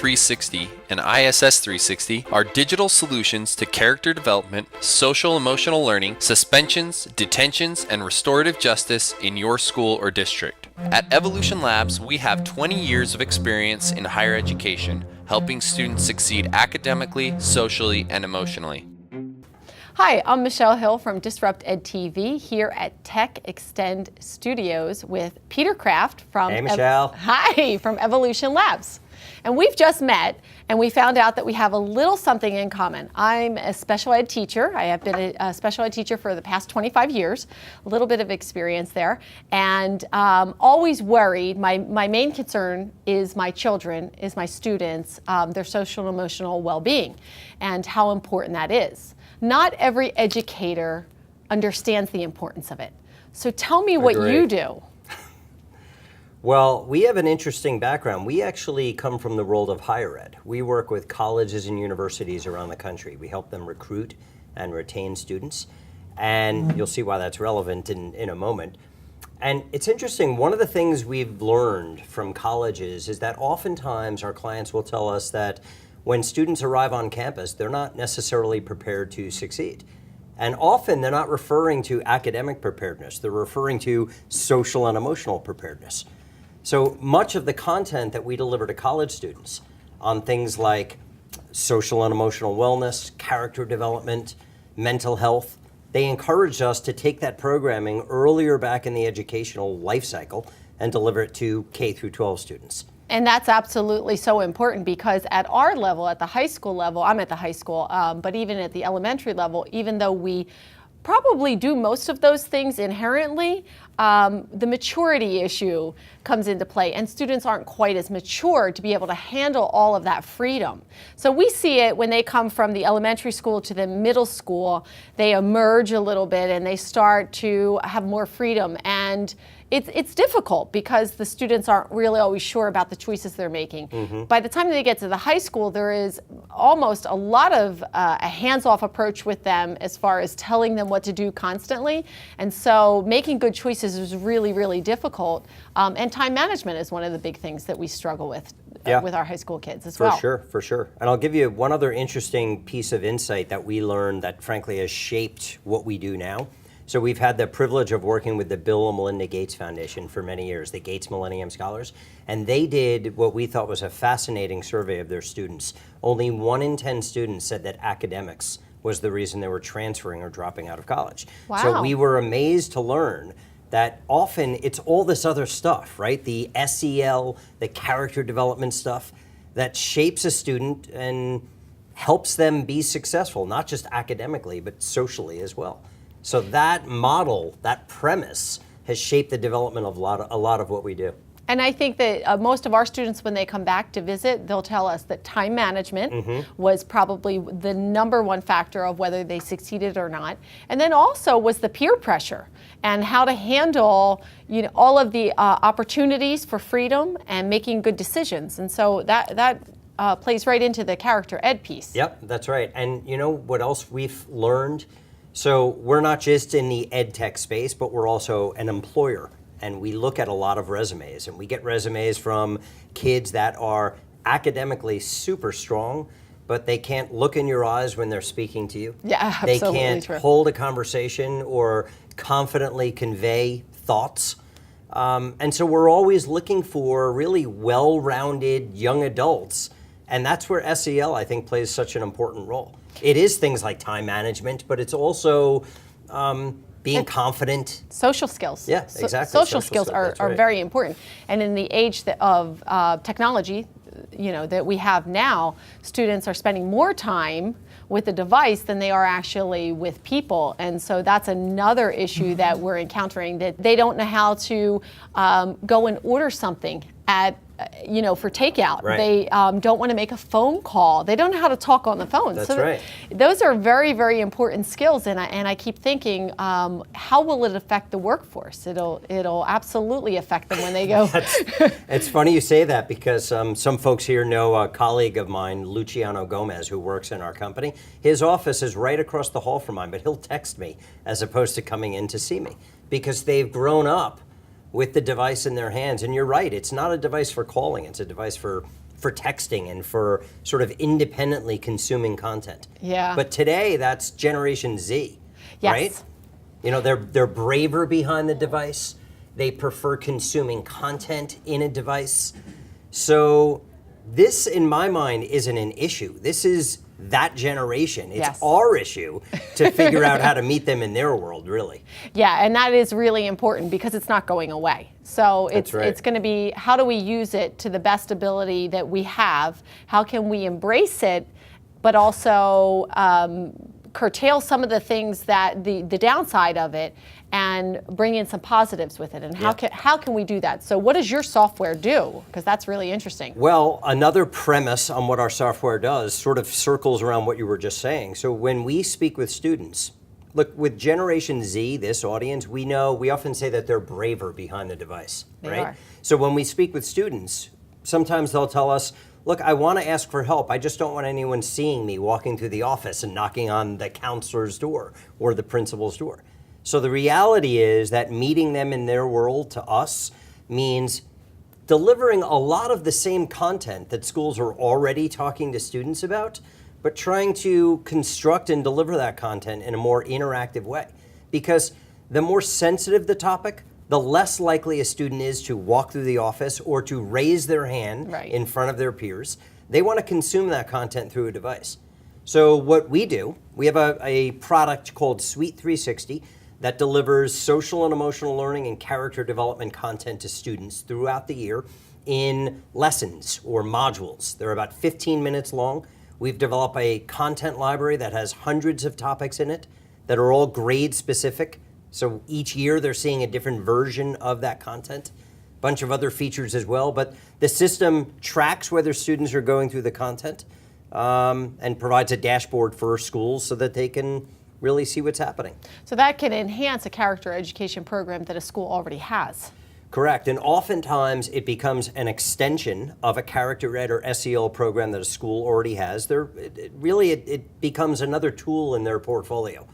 360 and ISS 360 are digital solutions to character development, social emotional learning, suspensions, detentions, and restorative justice in your school or district. At Evolution Labs, we have 20 years of experience in higher education, helping students succeed academically, socially, and emotionally. Hi, I'm Michelle Hill from Disrupt Ed TV here at Tech Extend Studios with Peter Kraft from Hey, Michelle. from Evolution Labs. And we've just met and we found out that we have a little something in common. I'm a special ed teacher. I have been a special ed teacher for the past 25 years, a little bit of experience there, and always worried. My main concern is my children, is my students, their social and emotional well-being, and how important that is. Not every educator understands the importance of it. So tell me what you do. Well, we have an interesting background. We actually come from the world of higher ed. We work with colleges and universities around the country. We help them recruit and retain students. And you'll see why that's relevant in a moment. And it's interesting, one of the things we've learned from colleges is that oftentimes our clients will tell us that when students arrive on campus, they're not necessarily prepared to succeed. And often they're not referring to academic preparedness, they're referring to social and emotional preparedness. So much of the content that we deliver to college students on things like social and emotional wellness, character development, mental health, they encouraged us to take that programming earlier back in the educational life cycle and deliver it to K through 12 students. And that's absolutely so important because at our level, at the high school level, I'm at the high school, but even at the elementary level, even though we probably do most of those things inherently, the maturity issue comes into play and students aren't quite as mature to be able to handle all of that freedom. So we see it when they come from the elementary school to the middle school, they emerge a little bit and they start to have more freedom, and it's difficult because the students aren't really always sure about the choices they're making. Mm-hmm. By the time they get to the high school, there is almost a lot of a hands-off approach with them as far as telling them what to do constantly. And so making good choices is really, really difficult. And time management is one of the big things that we struggle with with our high school kids as well. For sure. And I'll give you one other interesting piece of insight that we learned that frankly has shaped what we do now. So we've had the privilege of working with the Bill and Melinda Gates Foundation for many years, the Gates Millennium Scholars, and they did what we thought was a fascinating survey of their students. Only 1 in 10 students said that academics was the reason they were transferring or dropping out of college. Wow. So we were amazed to learn that often it's all this other stuff, right? The SEL, the character development stuff that shapes a student and helps them be successful, not just academically, but socially as well. So that model, that premise, has shaped the development of a lot of what we do. And I think that most of our students, when they come back to visit, they'll tell us that time management was probably the #1 factor of whether they succeeded or not. And then also was the peer pressure and how to handle all of the opportunities for freedom and making good decisions. And so that plays right into the character ed piece. Yep, that's right. And you know what else we've learned? So we're not just in the EdTech space, but we're also an employer. And we look at a lot of resumes, and we get resumes from kids that are academically super strong, but they can't look in your eyes when they're speaking to you. Yeah, absolutely. They can't hold a conversation or confidently convey thoughts. And so we're always looking for really well-rounded young adults. And that's where SEL, I think, plays such an important role. It is things like time management, but it's also being confident. Social skills. Yeah, exactly. Social skills are very important. And in the age of technology, that we have now, students are spending more time with the device than they are actually with people. And so that's another issue that we're encountering, that they don't know how to go and order something at for takeout. Right. They don't want to make a phone call. They don't know how to talk on the phone. That's right. Those are very, very important skills, and I keep thinking, how will it affect the workforce? It'll absolutely affect them when they go. It's funny you say that because some folks here know a colleague of mine, Luciano Gomez, who works in our company. His office is right across the hall from mine, but he'll text me as opposed to coming in to see me because they've grown up with the device in their hands. And you're right, it's not a device for calling, it's a device for for texting and for sort of independently consuming content. Yeah. But today, that's Generation Z, Yes. right? You know, they're braver behind the device. They prefer consuming content in a device. So this, in my mind, isn't an issue. This is that generation. It's Yes. our issue to figure out how to meet them in their world, really. Yeah, and that is really important because it's not going away. So That's right. it's going to be, how do we use it to the best ability that we have? How can we embrace it, but also curtail some of the things that the downside of it, and bring in some positives with it? And how can we do that? So what does your software do? Because that's really interesting. Well, another premise on what our software does sort of circles around what you were just saying. So when we speak with students, look, with Generation Z, this audience, we often say that they're braver behind the device, They right? are. So when we speak with students, sometimes they'll tell us, look, I want to ask for help. I just don't want anyone seeing me walking through the office and knocking on the counselor's door or the principal's door. So the reality is that meeting them in their world to us means delivering a lot of the same content that schools are already talking to students about, but trying to construct and deliver that content in a more interactive way. Because the more sensitive the topic, the less likely a student is to walk through the office or to raise their hand Right. in front of their peers. They want to consume that content through a device. So what we do, we have a product called Suite 360 that delivers social and emotional learning and character development content to students throughout the year in lessons or modules. They're about 15 minutes long. We've developed a content library that has hundreds of topics in it that are all grade specific. So each year they're seeing a different version of that content. Bunch of other features as well, but the system tracks whether students are going through the content and provides a dashboard for schools so that they can really see what's happening. So that can enhance a character education program that a school already has. Correct, and oftentimes it becomes an extension of a character ed or SEL program that a school already has. It becomes another tool in their portfolio.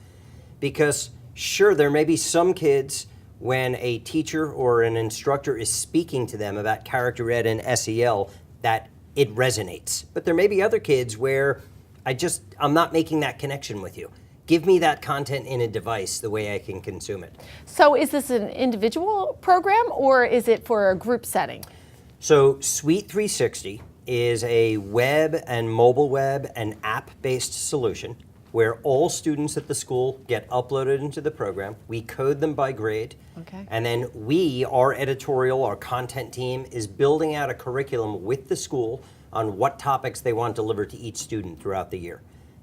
Because sure, there may be some kids when a teacher or an instructor is speaking to them about character ed and SEL that it resonates. But there may be other kids where I'm not making that connection with you. Give me that content in a device the way I can consume it. So is this an individual program or is it for a group setting? So Suite 360 is a web and mobile web and app-based solution where all students at the school get uploaded into the program. We code them by grade. Okay. And then our editorial, our content team, is building out a curriculum with the school on what topics they want delivered to each student throughout the year.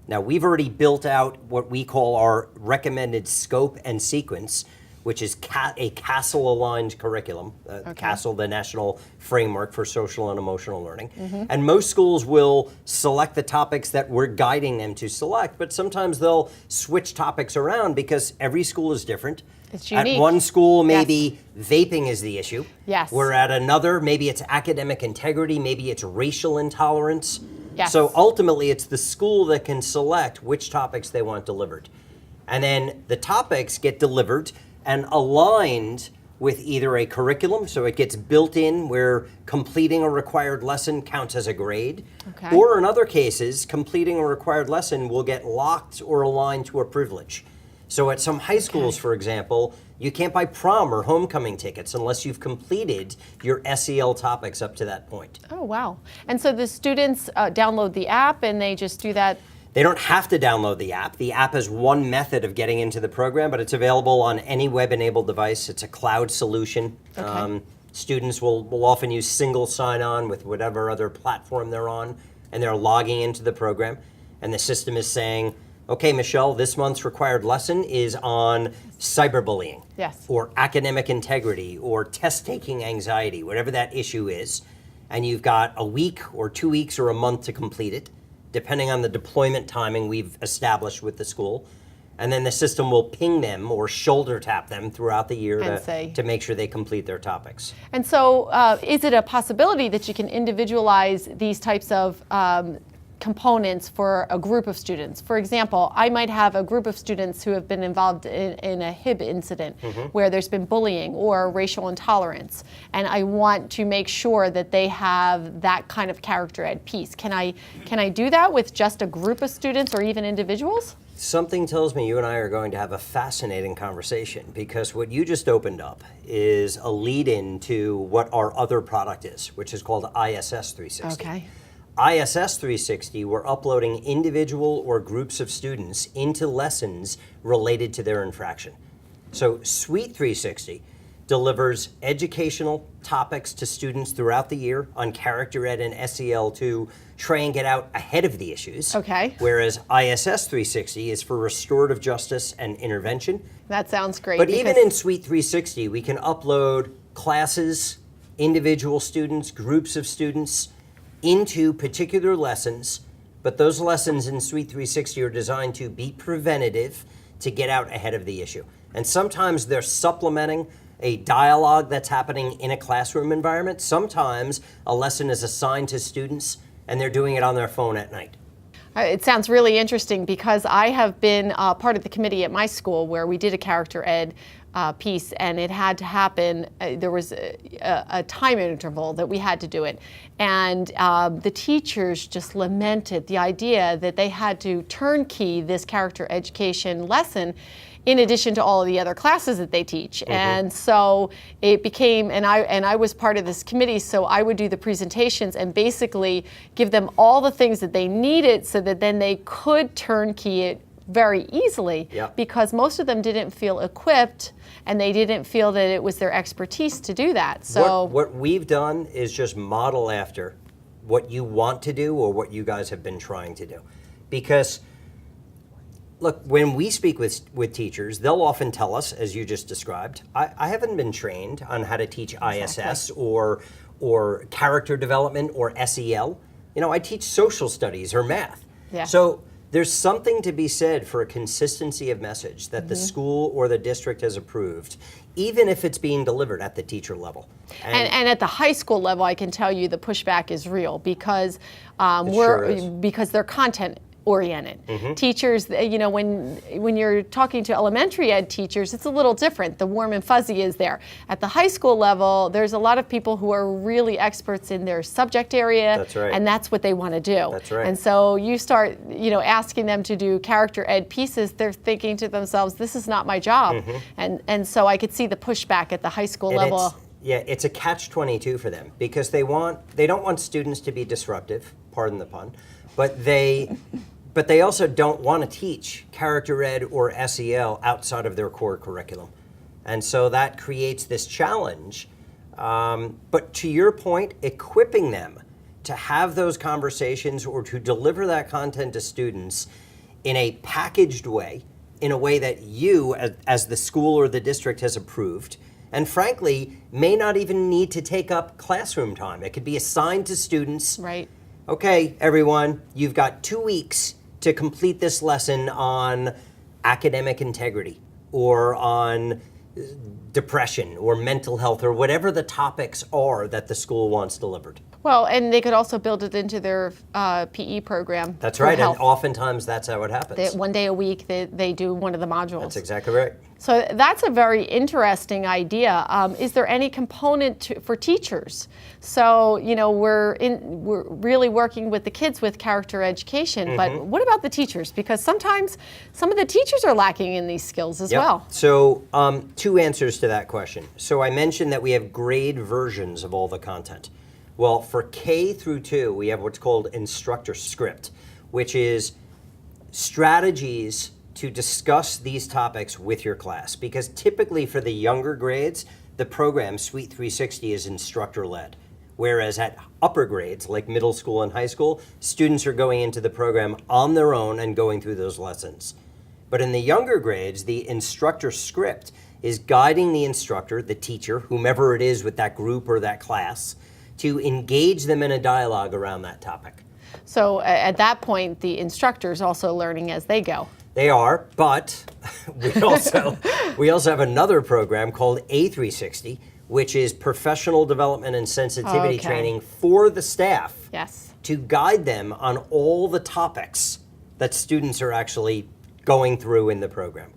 Now, we've already built out what we call our recommended scope and sequence, which is a CASEL-aligned curriculum, CASEL, the National Framework for Social and Emotional Learning. Mm-hmm. And most schools will select the topics that we're guiding them to select, but sometimes they'll switch topics around because every school is different. It's unique. At one school, maybe vaping is the issue. Yes. Where at another, maybe it's academic integrity, maybe it's racial intolerance. Yes. So ultimately, it's the school that can select which topics they want delivered. And then the topics get delivered and aligned with either a curriculum, so it gets built in where completing a required lesson counts as a grade, Okay. or in other cases, completing a required lesson will get locked or aligned to a privilege. So at some high schools, for example, you can't buy prom or homecoming tickets unless you've completed your SEL topics up to that point. Oh, wow. And so the students download the app and they just do that? They don't have to download the app. The app is one method of getting into the program, but it's available on any web-enabled device. It's a cloud solution. Okay. Students will often use single sign-on with whatever other platform they're on, and they're logging into the program. And the system is saying, okay, Michelle, this month's required lesson is on cyberbullying, Yes. or academic integrity, or test-taking anxiety, whatever that issue is. And you've got a week or 2 weeks or a month to complete it, depending on the deployment timing we've established with the school. And then the system will ping them or shoulder tap them throughout the year to make sure they complete their topics. And so is it a possibility that you can individualize these types of components for a group of students. For example, I might have a group of students who have been involved in a HIB incident where there's been bullying or racial intolerance, and I want to make sure that they have that kind of character ed piece. Can I do that with just a group of students or even individuals? Something tells me you and I are going to have a fascinating conversation, because what you just opened up is a lead-in to what our other product is, which is called ISS 360. Okay. ISS 360, we're uploading individual or groups of students into lessons related to their infraction. So Suite 360 delivers educational topics to students throughout the year on character ed and SEL to try and get out ahead of the issues. Okay. Whereas ISS 360 is for restorative justice and intervention. That sounds great. But even in Suite 360, we can upload classes, individual students, groups of students into particular lessons, but those lessons in Suite 360 are designed to be preventative, to get out ahead of the issue. And sometimes they're supplementing a dialogue that's happening in a classroom environment. Sometimes a lesson is assigned to students and they're doing it on their phone at night. It sounds really interesting, because I have been part of the committee at my school where we did a character ed piece, and it had to happen. There was a time interval that we had to do it, and the teachers just lamented the idea that they had to turnkey this character education lesson in addition to all of the other classes that they teach. And so it became, and I was part of this committee, so I would do the presentations and basically give them all the things that they needed so that then they could turnkey it very easily, because most of them didn't feel equipped and they didn't feel that it was their expertise to do that. So what we've done is just model after what you want to do or what you guys have been trying to do. Because look, when we speak with teachers, they'll often tell us, as you just described, I haven't been trained on how to teach ISS or character development or SEL. You know, I teach social studies or math. Yeah. So there's something to be said for a consistency of message that the school or the district has approved, even if it's being delivered at the teacher level. And at the high school level, I can tell you the pushback is real, because because they're content oriented. Teachers, you know, when you're talking to elementary ed teachers, it's a little different. The warm and fuzzy is there. At the high school level, there's a lot of people who are really experts in their subject area. That's right. And that's what they want to do. That's right. And so you start, you know, asking them to do character ed pieces, they're thinking to themselves, this is not my job. And so I could see the pushback at the high school level. It's a catch-22 for them, because they don't want students to be disruptive, pardon the pun, but they also don't want to teach character ed or SEL outside of their core curriculum. And so that creates this challenge. But to your point, equipping them to have those conversations or to deliver that content to students in a packaged way, in a way that you, as the school or the district, has approved, and frankly, may not even need to take up classroom time. It could be assigned to students. Right. Okay, everyone, you've got 2 weeks to complete this lesson on academic integrity or on depression or mental health or whatever the topics are that the school wants delivered. Well, and they could also build it into their PE program. That's for right, health. and oftentimes that's how it happens. One day a week they do one of the modules. That's exactly right. So that's a very interesting idea. Is there any component for teachers? So, you know, we're really working with the kids with character education, but what about the teachers? Because sometimes some of the teachers are lacking in these skills as well. So 2 answers to that question. So I mentioned that we have grade versions of all the content. Well, for K through 2, we have what's called instructor script, which is strategies to discuss these topics with your class. Because typically for the younger grades, the program Suite 360 is instructor-led. Whereas at upper grades, like middle school and high school, students are going into the program on their own and going through those lessons. But in the younger grades, the instructor script is guiding the instructor, the teacher, whomever it is with that group or that class, to engage them in a dialogue around that topic. So at that point, the instructor is also learning as they go. They are, but we also have another program called A360, which is professional development and sensitivity training for the staff. Yes. To guide them on all the topics that students are actually going through in the program.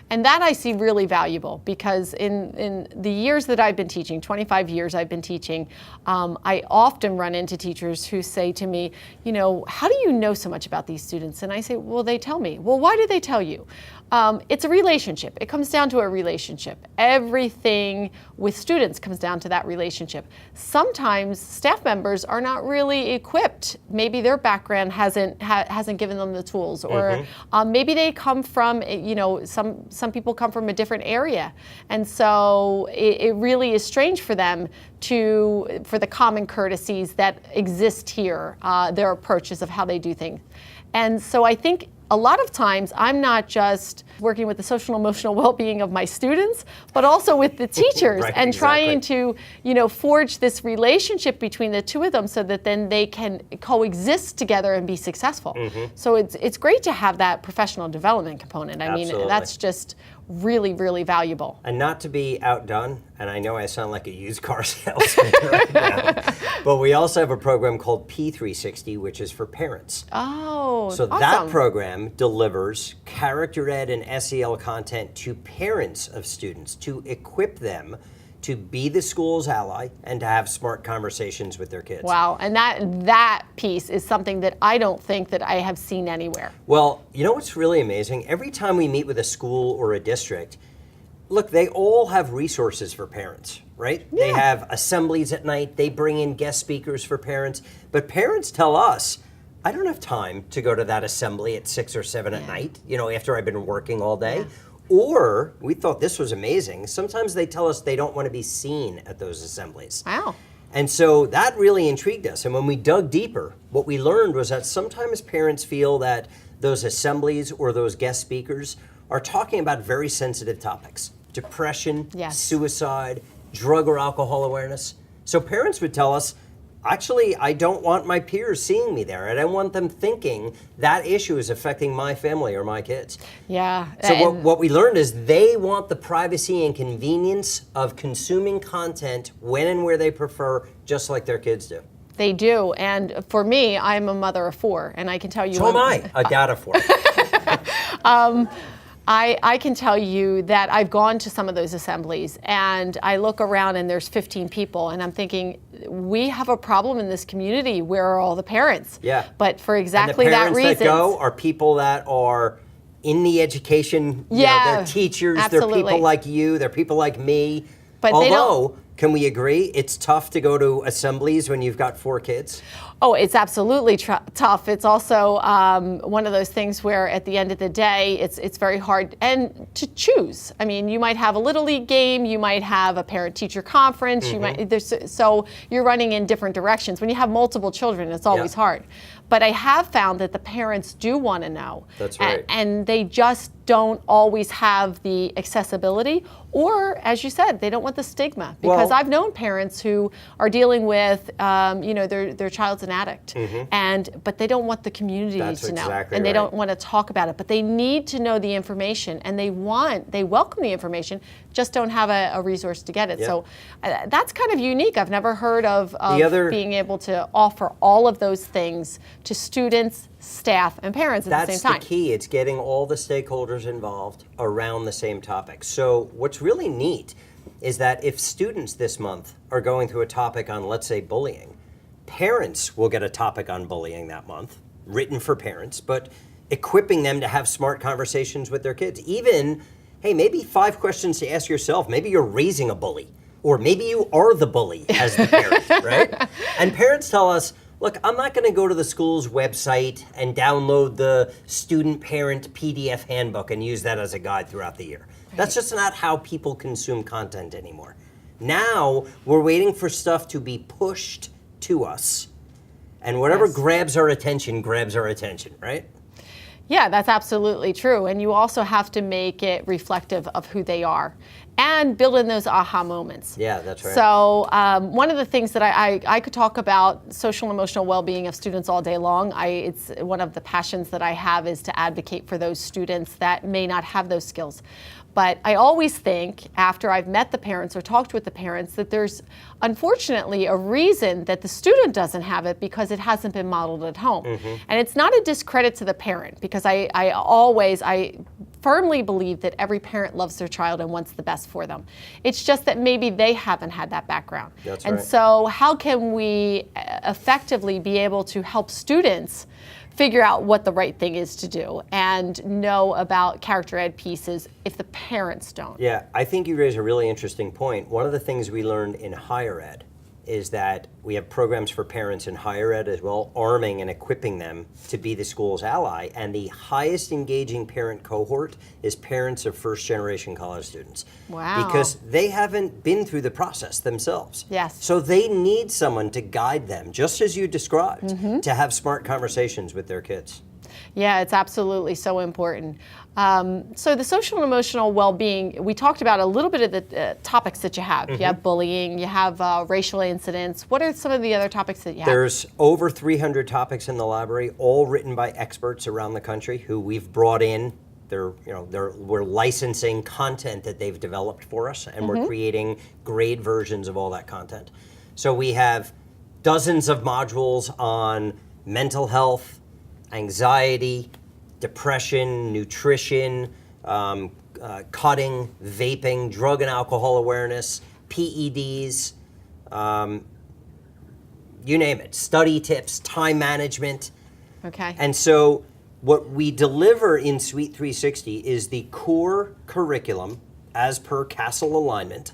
And that I see really valuable, because in the years that I've been teaching, 25 years I've been teaching, I often run into teachers who say to me, you know, how do you know so much about these students? And I say, well, they tell me. Well, why do they tell you? It's a relationship. It comes down to a relationship. Everything with students comes down to that relationship. Sometimes staff members are not really equipped. Maybe their background hasn't given them the tools, or maybe they come from, you know, some people come from a different area, and so it really is strange for them for the common courtesies that exist here, their approaches of how they do things. And so I think a lot of times I'm not just working with the social and emotional well-being of my students, but also with the teachers and trying to, you know, forge this relationship between the two of them so that then they can coexist together and be successful. So it's great to have that professional development component. I mean, that's just really, really valuable. And not to be outdone, and I know I sound like a used car salesman right now, but we also have a program called P360, which is for parents. Oh, so awesome. That program delivers character ed and SEL content to parents of students to equip them to be the school's ally and to have smart conversations with their kids. Wow, and that piece is something that I don't think that I have seen anywhere. Well, you know what's really amazing? Every time we meet with a school or a district, look, they all have resources for parents, right? Yeah. They have assemblies at night, they bring in guest speakers for parents, but parents tell us, I don't have time to go to that assembly at 6 or 7 at night, you know, after I've been working all day. Yeah. Or, we thought this was amazing, sometimes they tell us they don't want to be seen at those assemblies. Wow. And so that really intrigued us. And when we dug deeper, what we learned was that sometimes parents feel that those assemblies or those guest speakers are talking about very sensitive topics. Depression, suicide, drug or alcohol awareness. So parents would tell us, actually, I don't want my peers seeing me there. I don't want them thinking that issue is affecting my family or my kids. Yeah. So what we learned is they want the privacy and convenience of consuming content when and where they prefer, just like their kids do. They do. And for me, I'm a mother of 4, and I can tell you. So am I, a dad of 4. I can tell you that I've gone to some of those assemblies, and I look around and there's 15 people, and I'm thinking, we have a problem in this community. Where are all the parents? Yeah. But for exactly and the that reason. parents that go are people that are in the education, you know, they're teachers, absolutely. They're people like you, they're people like me. But although, can we agree, it's tough to go to assemblies when you've got 4 kids? Oh, it's absolutely tough. It's also one of those things where at the end of the day, it's very hard and to choose. I mean, you might have a Little League game, you might have a parent-teacher conference, you might, so you're running in different directions. When you have multiple children, it's always hard. But I have found that the parents do want to know. That's right. And they just don't always have the accessibility, or as you said, they don't want the stigma. Because I've known parents who are dealing with, you know, their child's an addict, but they don't want the community to know, and they don't want to talk about it. But they need to know the information, and they welcome the information, just don't have a resource to get it. So that's kind of unique. I've never heard of being able to offer all of those things to students, staff, and parents at the same time. That's the key. It's getting all the stakeholders involved around the same topic. So what's really neat is that if students this month are going through a topic on, let's say, bullying, parents will get a topic on bullying that month, written for parents, but equipping them to have smart conversations with their kids. Even, hey, maybe 5 questions to ask yourself. Maybe you're raising a bully, or maybe you are the bully as the parent, right? And parents tell us, look, I'm not going to go to the school's website and download the student-parent PDF handbook and use that as a guide throughout the year. Right. That's just not how people consume content anymore. Now, we're waiting for stuff to be pushed to us. And whatever grabs our attention, right? Yeah, that's absolutely true. And you also have to make it reflective of who they are. and build in those aha moments. Yeah, that's right. So one of the things that I could talk about social and emotional well-being of students all day long. It's one of the passions that I have is to advocate for those students that may not have those skills. But I always think, after I've met the parents or talked with the parents, that there's unfortunately a reason that the student doesn't have it because it hasn't been modeled at home. And it's not a discredit to the parent, because I firmly believe that every parent loves their child and wants the best for them. It's just that maybe they haven't had that background. That's and right. so how can we effectively be able to help students figure out what the right thing is to do and know about character ed pieces if the parents don't? Yeah, I think you raise a really interesting point. One of the things we learned in higher ed is that we have programs for parents in higher ed as well, arming and equipping them to be the school's ally. And the highest engaging parent cohort is parents of first-generation college students. Wow. Because they haven't been through the process themselves. Yes. So they need someone to guide them, just as you described, to have smart conversations with their kids. Yeah, it's absolutely so important. So the social and emotional well-being, we talked about a little bit of the topics that you have. You have bullying, you have racial incidents. What are some of the other topics that you have? There's over 300 topics in the library, all written by experts around the country who we've brought in. We're licensing content that they've developed for us, and we're creating grade versions of all that content. So we have dozens of modules on mental health, anxiety, depression, nutrition, cutting, vaping, drug and alcohol awareness, PEDs, you name it, study tips, time management. Okay. And so what we deliver in Suite 360 is the core curriculum as per CASEL alignment,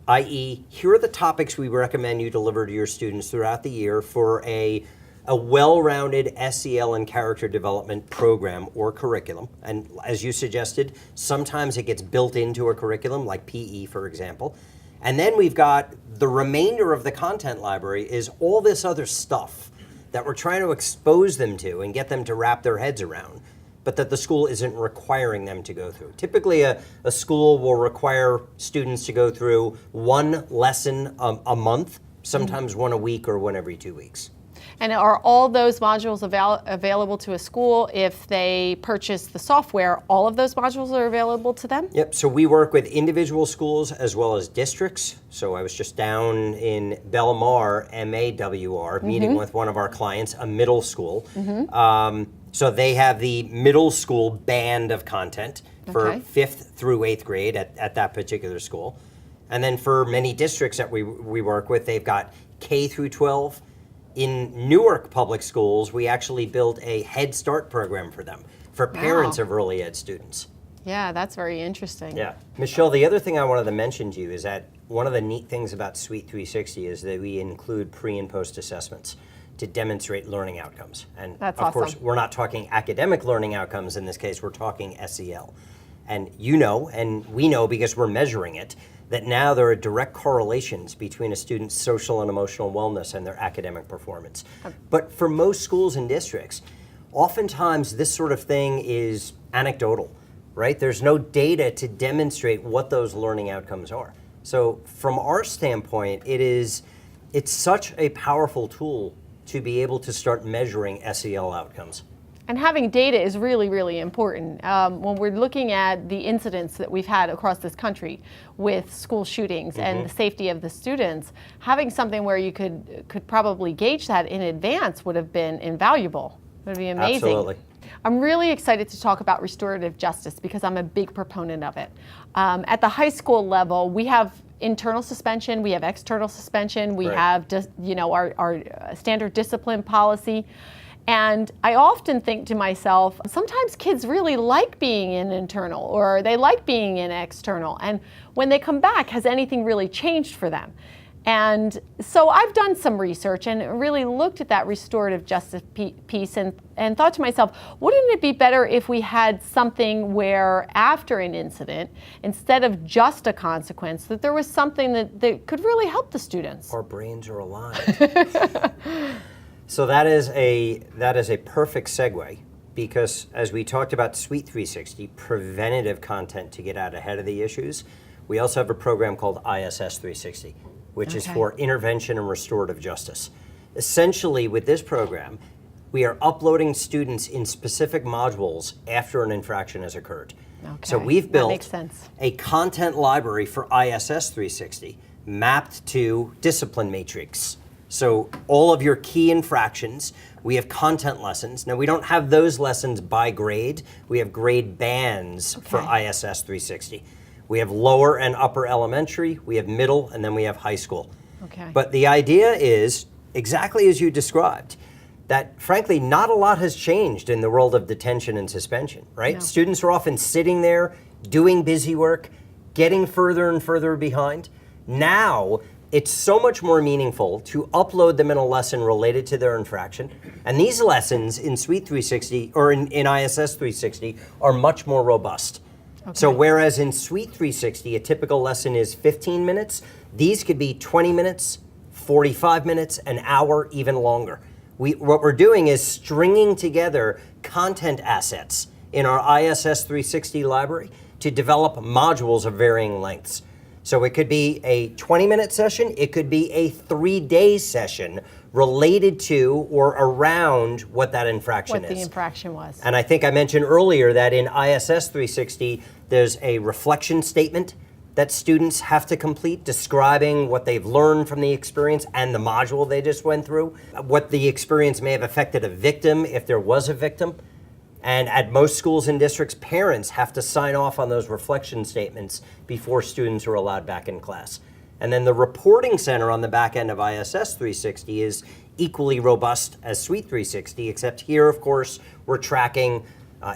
i.e., here are the topics we recommend you deliver to your students throughout the year for a well-rounded SEL and character development program or curriculum. And as you suggested, sometimes it gets built into a curriculum, like PE, for example. And then we've got the remainder of the content library is all this other stuff that we're trying to expose them to and get them to wrap their heads around, but that the school isn't requiring them to go through. Typically, a school will require students to go through one lesson a month, sometimes one a week or one every 2 weeks. And are all those modules available to a school if they purchase the software? All of those modules are available to them? Yep, so we work with individual schools as well as districts. So I was just down in Belmar, MAWR, meeting with one of our clients, a middle school. So they have the middle school band of content for 5th through 8th grade at that particular school. And then for many districts that we work with, they've got K through 12. In Newark Public Schools, we actually built a Head Start program for them, for parents of early ed students. Yeah, that's very interesting. Yeah. Michelle, the other thing I wanted to mention to you is that one of the neat things about Suite 360 is that we include pre and post assessments to demonstrate learning outcomes. And That's of course, awesome. we're not talking academic learning outcomes in this case, we're talking SEL. And you know, and we know because we're measuring it, that now there are direct correlations between a student's social and emotional wellness and their academic performance. But for most schools and districts, oftentimes this sort of thing is anecdotal, right? There's no data to demonstrate what those learning outcomes are. So from our standpoint, it's such a powerful tool to be able to start measuring SEL outcomes. And having data is really, really important. When we're looking at the incidents that we've had across this country with school shootings and the safety of the students, having something where you could probably gauge that in advance would have been invaluable. It would be amazing. Absolutely. I'm really excited to talk about restorative justice because I'm a big proponent of it. At the high school level, we have internal suspension, we have external suspension, we have our standard discipline policy. And I often think to myself, sometimes kids really like being in internal or they like being in external. And when they come back, has anything really changed for them? And so I've done some research and really looked at that restorative justice piece and thought to myself, wouldn't it be better if we had something where after an incident, instead of just a consequence, that there was something that could really help the students? Our brains are aligned. So that is a perfect segue, because as we talked about Suite 360, preventative content to get out ahead of the issues, We also have a program called ISS 360, which is for intervention and restorative justice. Essentially, with this program, we are uploading students in specific modules after an infraction has occurred. So we've built a content library for ISS 360 mapped to discipline matrix. So all of your key infractions, we have content lessons. Now we don't have those lessons by grade. We have grade bands for ISS 360. We have lower and upper elementary, we have middle, and then we have high school. But the idea is exactly as you described, that frankly not a lot has changed in the world of detention and suspension, right? No. Students are often sitting there doing busy work, getting further and further behind. Now, it's so much more meaningful to upload them in a lesson related to their infraction. And these lessons in Suite 360 or in ISS 360 are much more robust. So whereas in Suite 360, a typical lesson is 15 minutes, these could be 20 minutes, 45 minutes, an hour, even longer. What we're doing is stringing together content assets in our ISS 360 library to develop modules of varying lengths. So it could be a 20-minute session, it could be a 3-day session related to or around what that infraction is. What the infraction was. And I think I mentioned earlier that in ISS 360, there's a reflection statement that students have to complete describing what they've learned from the experience and the module they just went through, what the experience may have affected a victim if there was a victim. And at most schools and districts, parents have to sign off on those reflection statements before students are allowed back in class. And then the reporting center on the back end of ISS 360 is equally robust as Suite 360, except here, of course, we're tracking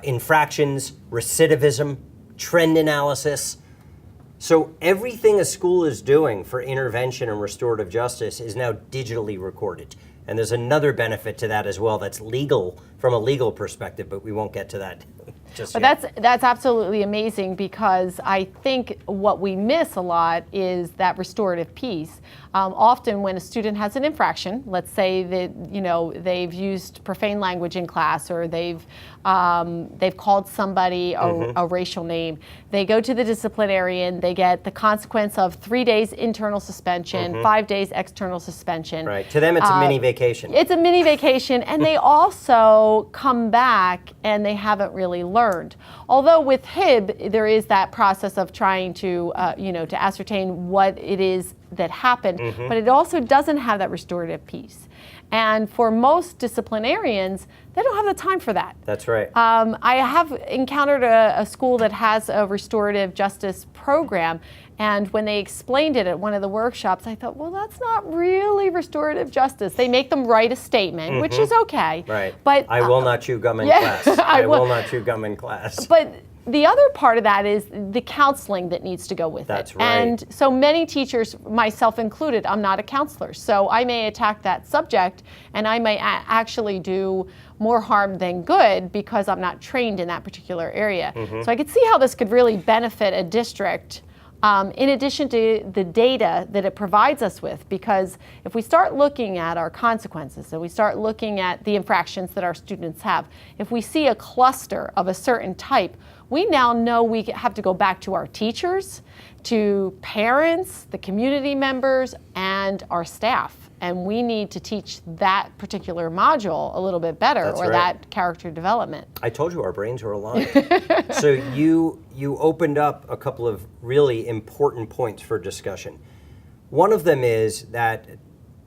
infractions, recidivism, trend analysis. So everything a school is doing for intervention and restorative justice is now digitally recorded. And there's another benefit to that as well that's legal from a legal perspective, but we won't get to that just yet. That's absolutely amazing, because I think what we miss a lot is that restorative piece. Often when a student has an infraction, let's say that they've used profane language in class, or they've called somebody a racial name, they go to the disciplinarian, they get the consequence of 3 days internal suspension, 5 days external suspension. Right. To them, it's a mini vacation. It's a mini vacation, and they also come back and they haven't really learned. Although with HIB, there is that process of trying to, to ascertain what it is that happened, but it also doesn't have that restorative piece. And for most disciplinarians, they don't have the time for that. That's right. I have encountered a school that has a restorative justice program, and when they explained it at one of the workshops, I thought, well, that's not really restorative justice. They make them write a statement, which is okay. Right. But I will not chew gum in class. I will not chew gum in class. But the other part of that is the counseling that needs to go with it. That's right. And so many teachers, myself included, I'm not a counselor. So I may attack that subject, and I may actually do more harm than good because I'm not trained in that particular area. So I could see how this could really benefit a district, in addition to the data that it provides us with, because if we start looking at our consequences, and we start looking at the infractions that our students have, if we see a cluster of a certain type, we now know we have to go back to our teachers, to parents, the community members, and our staff. And we need to teach that particular module a little bit better, that character development. I told you our brains were aligned. So you opened up a couple of really important points for discussion. One of them is that,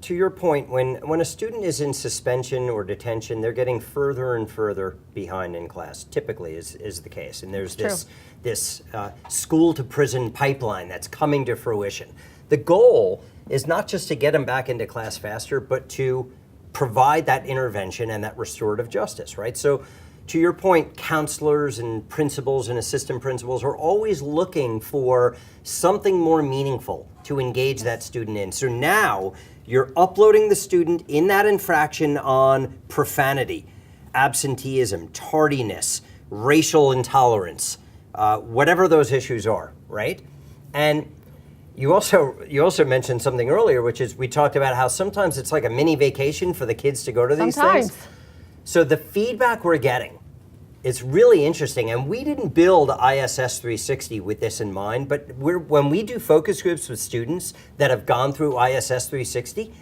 to your point, when a student is in suspension or detention, they're getting further and further behind in class, typically is the case. And there's this school to prison pipeline that's coming to fruition. The goal is not just to get them back into class faster, but to provide that intervention and that restorative justice, right? So to your point, counselors and principals and assistant principals are always looking for something more meaningful to engage that student in. So now you're uploading the student in that infraction on profanity, absenteeism, tardiness, racial intolerance, whatever those issues are, right? And you also mentioned something earlier, which is we talked about how sometimes it's like a mini vacation for the kids to go to these things. So the feedback we're getting It's really interesting, and we didn't build ISS 360 with this in mind, but when we do focus groups with students that have gone through ISS 360,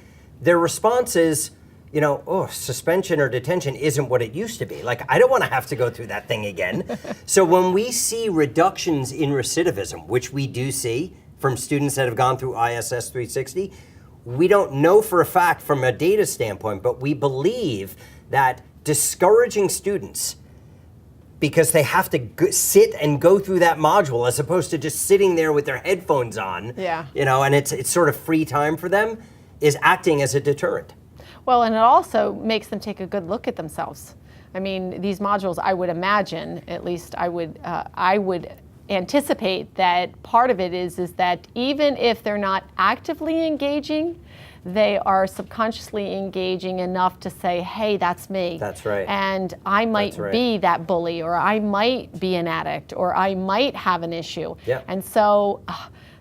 their response is, you know, oh, suspension or detention isn't what it used to be. Like, I don't want to have to go through that thing again. So when we see reductions in recidivism, which we do see from students that have gone through ISS 360, we don't know for a fact from a data standpoint, but we believe that discouraging students because they have to sit and go through that module as opposed to just sitting there with their headphones on, you know, and it's sort of free time for them, is acting as a deterrent. Well, and it also makes them take a good look at themselves. I mean, these modules, I would imagine, at least I would anticipate that part of it is that even if they're not actively engaging, they are subconsciously engaging enough to say, hey, that's me. That's right. And I might be that bully, or I might be an addict, or I might have an issue. Yeah. And so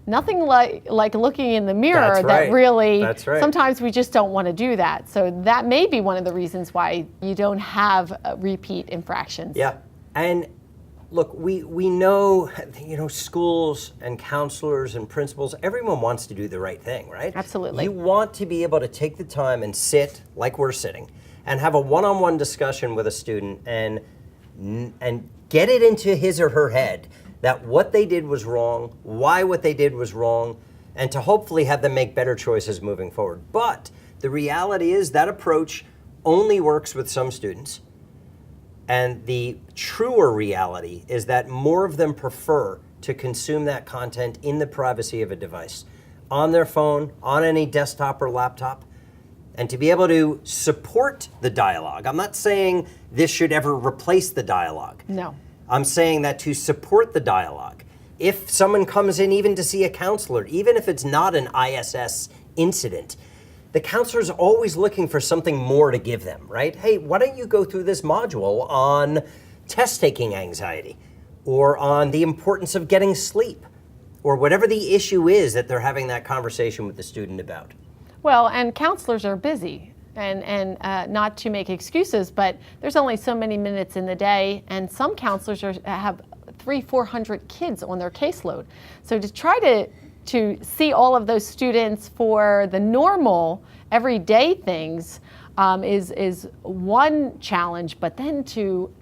nothing like looking in the mirror that really, sometimes we just don't want to do that. So that may be one of the reasons why you don't have repeat infractions. Yeah. And look, we know, you know, schools and counselors and principals, everyone wants to do the right thing, right? Absolutely. You want to be able to take the time and sit like we're sitting and have a one-on-one discussion with a student and get it into his or her head that what they did was wrong, why what they did was wrong, and to hopefully have them make better choices moving forward. But the reality is that approach only works with some students. And the truer reality is that more of them prefer to consume that content in the privacy of a device, on their phone, on any desktop or laptop, and to be able to support the dialogue. I'm not saying this should ever replace the dialogue. No. I'm saying that to support the dialogue. If someone comes in even to see a counselor, even if it's not an ISS incident, the counselor's always looking for something more to give them, right? Hey, why don't you go through this module on test-taking anxiety, or on the importance of getting sleep, or whatever the issue is that they're having that conversation with the student about. Well, and counselors are busy, and not to make excuses, but there's only so many minutes in the day, and some counselors have 300-400 kids on their caseload. So to try to see all of those students for the normal, everyday things is one challenge, but then to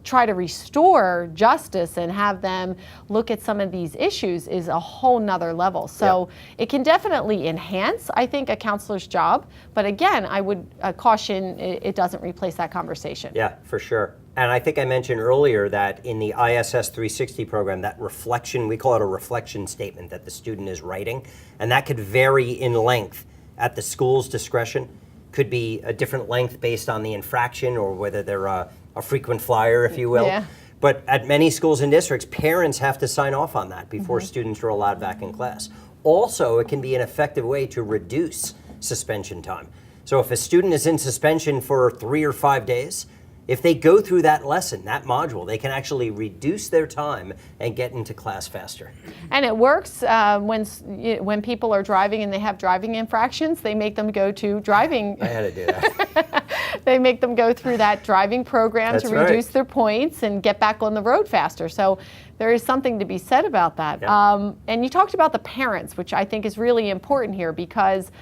try to restore justice and have them look at some of these issues is a whole nother level. So it can definitely enhance, I think, a counselor's job, but again, I would caution it doesn't replace that conversation. Yeah, for sure. And I think I mentioned earlier that in the ISS 360 program, that reflection, we call it a reflection statement that the student is writing, and that could vary in length at the school's discretion. Could be a different length based on the infraction or whether they're a frequent flyer, if you will. Yeah. But at many schools and districts, parents have to sign off on that before students are allowed back in class. Also, it can be an effective way to reduce suspension time. So if a student is in suspension for 3 or 5 days, if they go through that lesson, that module, they can actually reduce their time and get into class faster. And it works when people are driving and they have driving infractions, they make them go to driving. I had to do that. They make them go through that driving program to reduce their points and get back on the road faster. So there is something to be said about that. Yeah. And you talked about the parents, which I think is really important here, because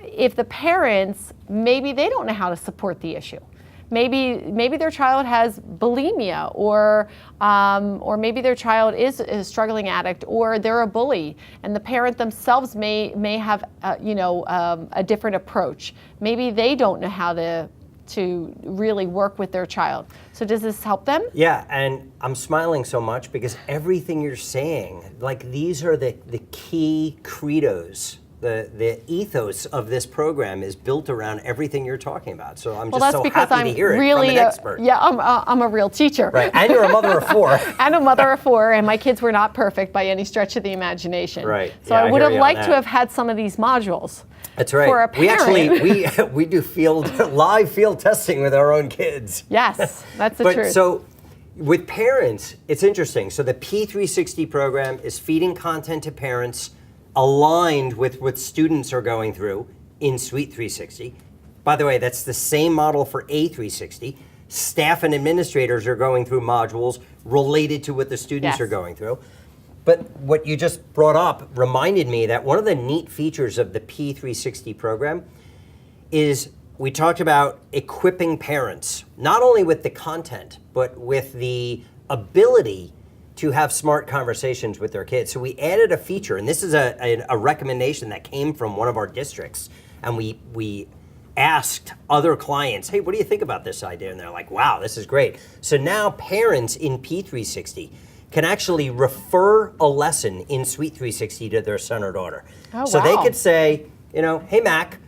if the parents, maybe they don't know how to support the issue. Maybe their child has bulimia, or maybe their child is a struggling addict, or they're a bully, and the parent themselves may have a different approach. Maybe they don't know how to really work with their child. So does this help them? Yeah, and I'm smiling so much because everything you're saying, like these are the key credos. The ethos of this program is built around everything you're talking about. So I'm just so happy to hear it from an expert. Yeah, I'm a real teacher. Right, and you're a mother of 4. And a mother of 4, and my kids were not perfect by any stretch of the imagination. Right. So I would have liked to have had some of these modules. That's right. For a parent. We do live field testing with our own kids. Yes, that's the truth. So with parents, it's interesting. So the P360 program is feeding content to parents aligned with what students are going through in Suite 360. By the way, that's the same model for A360. staff and administrators are going through modules related to what the students Yes. are going through. But what you just brought up reminded me that one of the neat features of the P360 program is we talked about equipping parents, not only with the content, but with the ability to have smart conversations with their kids. So we added a feature, and this is a recommendation that came from one of our districts, and we asked other clients, hey, what do you think about this idea? And they're like, wow, this is great. So now parents in P360 can actually refer a lesson in Suite 360 to their son or daughter. Oh, so they wow. could say, hey, Mac,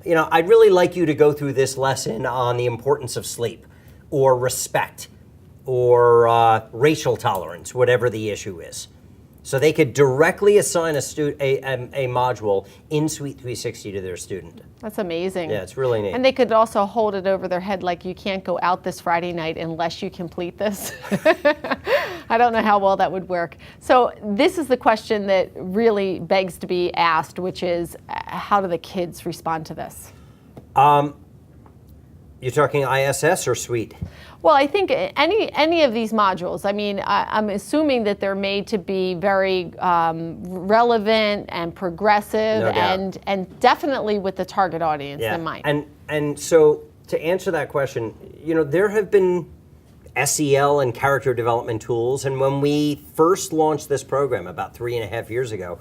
I'd really like you to go through this lesson on the importance of sleep or respect or racial tolerance, whatever the issue is. So they could directly assign a module in Suite 360 to their student. That's amazing. Yeah, it's really neat. And they could also hold it over their head like, you can't go out this Friday night unless you complete this. I don't know how well that would work. So this is the question that really begs to be asked, which is, how do the kids respond to this? You're talking ISS or Suite? Well, I think any of these modules, I mean, I'm assuming that they're made to be very relevant and progressive, No doubt. and definitely with the target audience in mind. And so to answer that question, there have been SEL and character development tools, and when we first launched this program about 3.5 years ago,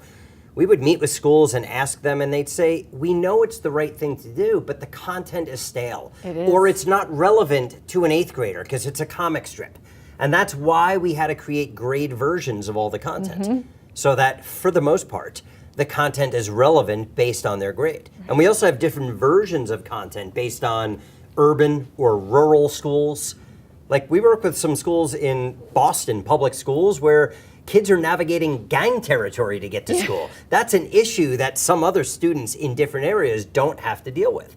we would meet with schools and ask them, and they'd say, we know it's the right thing to do, but the content is stale. It is. Or it's not relevant to an 8th grader because it's a comic strip. And that's why we had to create grade versions of all the content, so that for the most part, the content is relevant based on their grade. And we also have different versions of content based on urban or rural schools. Like we work with some schools in Boston, public schools, where kids are navigating gang territory to get to school. That's an issue that some other students in different areas don't have to deal with.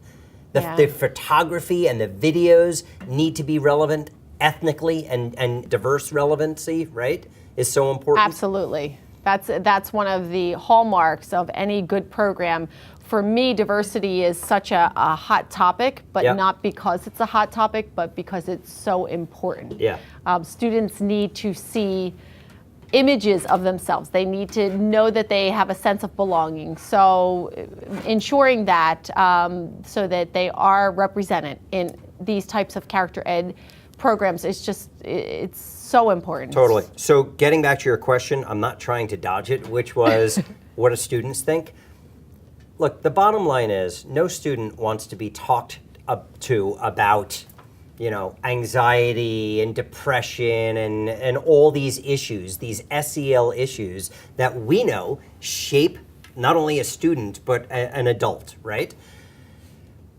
The photography and the videos need to be relevant ethnically, and diverse relevancy, right, is so important. Absolutely. That's one of the hallmarks of any good program. For me, diversity is such a hot topic, but not because it's a hot topic, but because it's so important. Yeah. Students need to see images of themselves. They need to know that they have a sense of belonging. So ensuring that so that they are represented in these types of character ed programs is just, it's so important. Totally. So getting back to your question, I'm not trying to dodge it, which was what do students think? Look, the bottom line is no student wants to be talked to about anxiety and depression and all these issues, these SEL issues that we know shape not only a student, but an adult, right?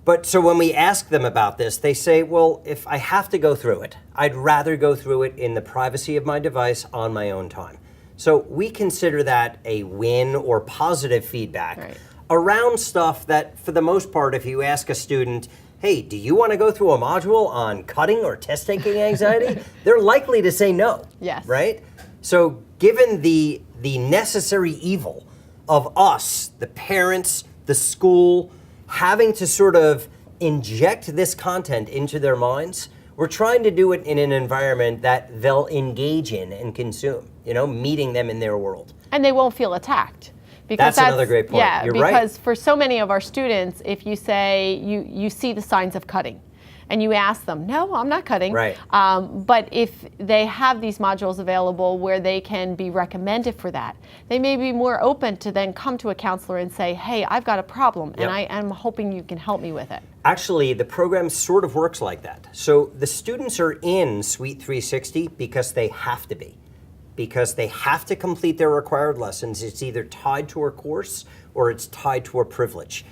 But so when we ask them about this, they say, well, if I have to go through it, I'd rather go through it in the privacy of my device on my own time. So we consider that a win or positive feedback around stuff that, for the most part, if you ask a student, hey, do you want to go through a module on cutting or test-taking anxiety? They're likely to say no, right? So given the necessary evil of us, the parents, the school, having to sort of inject this content into their minds, we're trying to do it in an environment that they'll engage in and consume, meeting them in their world. And they won't feel attacked. Because that's another great point. Yeah, You're because right. For so many of our students, if you say you see the signs of cutting, and you ask them, no, I'm not cutting. Right. But if they have these modules available where they can be recommended for that, they may be more open to then come to a counselor and say, hey, I've got a problem, and I am hoping you can help me with it. Actually, the program sort of works like that. So the students are in Suite 360 because they have to be. Because they have to complete their required lessons. It's either tied to a course or it's tied to a privilege.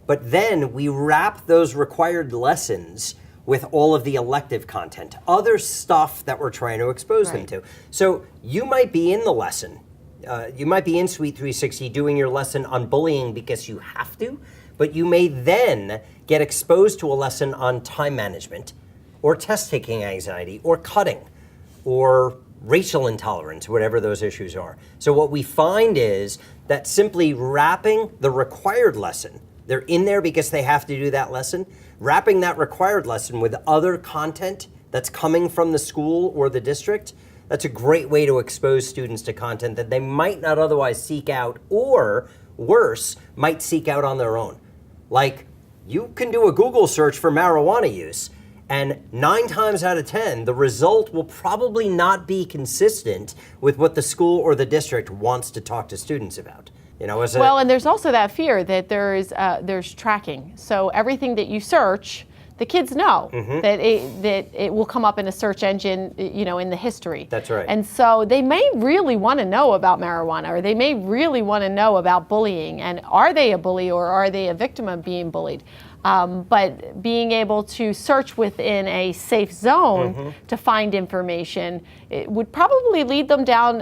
But then we wrap those required lessons with all of the elective content, other stuff that we're trying to expose them to. So you might be in the lesson. You might be in Suite 360 doing your lesson on bullying because you have to, but you may then get exposed to a lesson on time management or test-taking anxiety or cutting or racial intolerance, whatever those issues are. So what we find is that simply wrapping the required lesson They're in there because they have to do that lesson. Wrapping that required lesson with other content that's coming from the school or the district, that's a great way to expose students to content that they might not otherwise seek out, or worse, might seek out on their own. Like, you can do a Google search for marijuana use, and 9 times out of 10, the result will probably not be consistent with what the school or the district wants to talk to students about. You know, well, and there's also that fear that there's tracking. So everything that you search, the kids know that it will come up in a search engine, you know, in the history. That's right. And so they may really want to know about marijuana, or they may really want to know about bullying, and are they a bully or are they a victim of being bullied? But being able to search within a safe zone to find information, it would probably lead them down,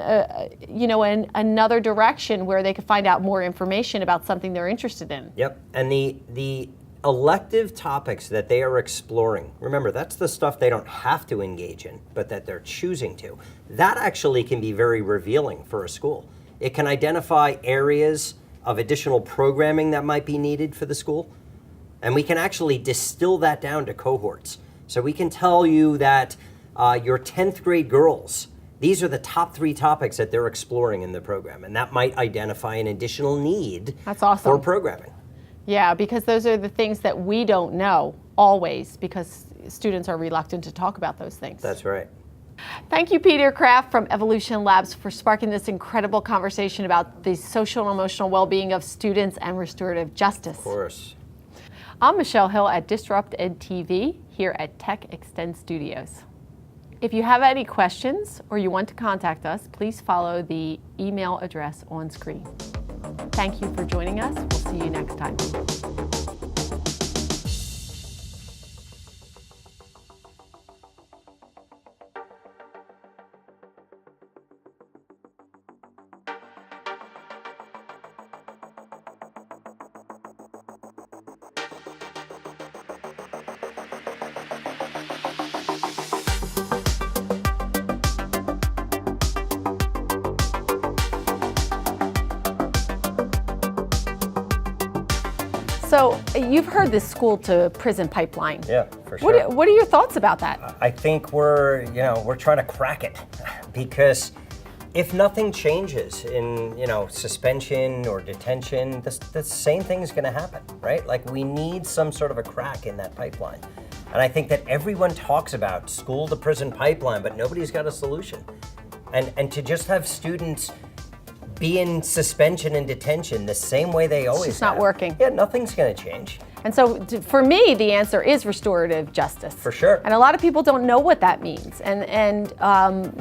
you know, in another direction where they could find out more information about something they're interested in. Yep, and the elective topics that they are exploring, remember, that's the stuff they don't have to engage in, but that they're choosing to. That actually can be very revealing for a school. It can identify areas of additional programming that might be needed for the school. And we can actually distill that down to cohorts. So we can tell you that your 10th grade girls, these are the top 3 topics that they're exploring in the program. And that might identify an additional need That's awesome. for programming. Yeah, because those are the things that we don't know always, because students are reluctant to talk about those things. That's right. Thank you, Peter Kraft from Evolution Labs, for sparking this incredible conversation about the social and emotional well-being of students and restorative justice. Of course. I'm Michelle Hill at Disrupt Ed TV here at Tech Extend Studios. If you have any questions or you want to contact us, please follow the email address on screen. Thank you for joining us. We'll see you next time. So you've heard this school to prison pipeline. Yeah, for sure. What are your thoughts about that? I think we're trying to crack it, because if nothing changes in, suspension or detention, the same thing is going to happen, right? Like, we need some sort of a crack in that pipeline. And I think that everyone talks about school to prison pipeline, but nobody's got a solution. And to just have students be in suspension and detention the same way they always have. It's not working. Yeah, nothing's going to change. And so for me, the answer is restorative justice. For sure. And a lot of people don't know what that means, and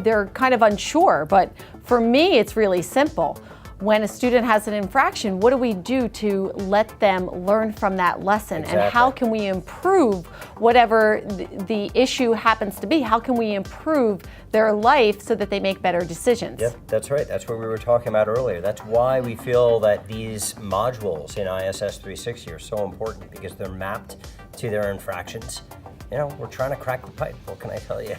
they're kind of unsure. But for me, it's really simple. When a student has an infraction, what do we do to let them learn from that lesson? Exactly. And how can we improve whatever the issue happens to be? How can we improve their life so that they make better decisions? Yep, that's right. That's what we were talking about earlier. That's why we feel that these modules in ISS 360 are so important, because they're mapped to their infractions. We're trying to crack the pipe. What can I tell you?